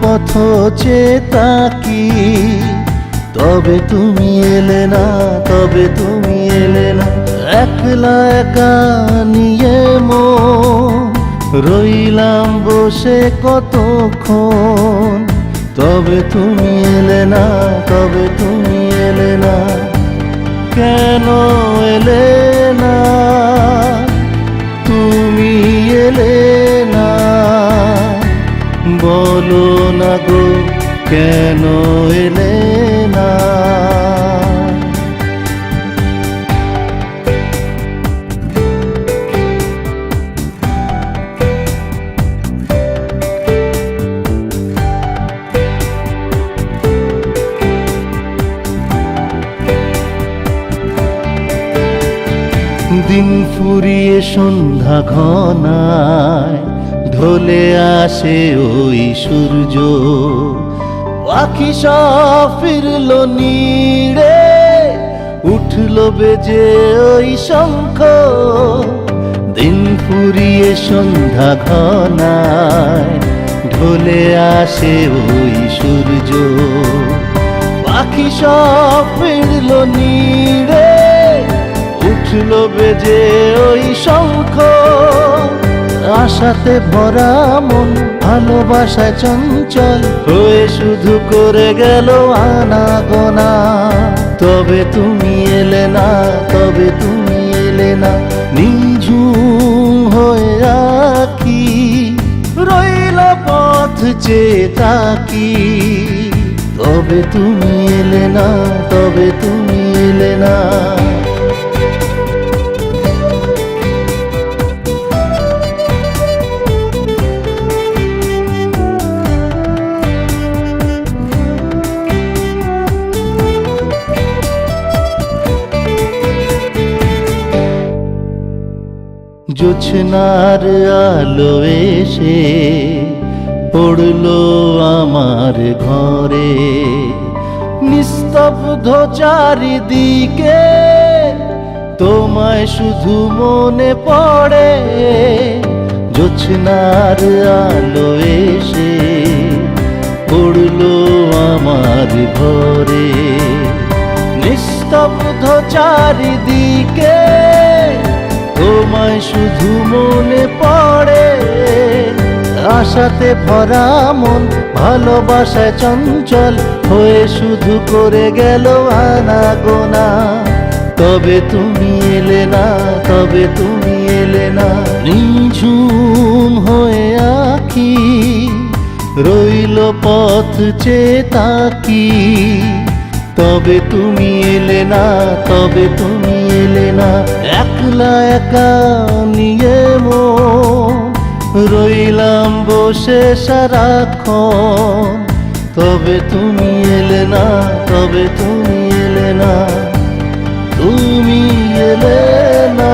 পথ চেতাকি, তবে তুমি এলে না, তবে তুমি এলে না। একলা একা নিয়ে মন রইলাম বসে কতক্ষণ, তবে তুমি এলে না, তবে তুমি এলে না। কেন এলে না, তুমি এলে না, বলো না গো কেন এলে না। দিন ফুরিয়ে সন্ধ্যা ঘনায় ঢলে আসে ওই সূর্য, পাখি সব ফিরল নীড়ে, উঠল বেজে ওই শঙ্খ। দিন ফুরিয়ে সন্ধ্যা ঘনায় ঢলে আসে ওই সূর্য, পাখি সব ফিরল নীড়ে, উঠল বেজে ওই শঙ্খ। আশাতে ভরা মন ভালোবাসায় চঞ্চল হয়ে শুধু করে গেল আনাগোনা, তবে তুমি এলে না, তবে তুমি এলে না। নিঝুম হয়ে আঁখি রইল পথ চেতাকি, তবে তুমি এলে না, তবে তুমি এলে না। জোছনার আলো এসে পড়লো আমার ঘরে, নিস্তব্ধ চারিদিকে তোমায় শুধু মনে পড়ে। জোছনার আলো এসে পড়লো আমার ঘরে, নিস্তব্ধ চারিদিকে তোমায় শুধু মনে পড়ে। আশাতে ভরা মন ভালোবাসায় চঞ্চল হয়ে শুধু করে গেল আনাগোনা, তবে তুমি এলে না, তবে তুমি এলে না। নিঝুম হয়ে আঁখি রইল পথ চেতাকি, তবে তুমি এলে না, তবে তুমি এলে না। একলা একা নিয়ে মন রইলাম বসে সারাক্ষণ, তবে তুমি এলে না, তবে তুমি এলে না, তুমি এলে না।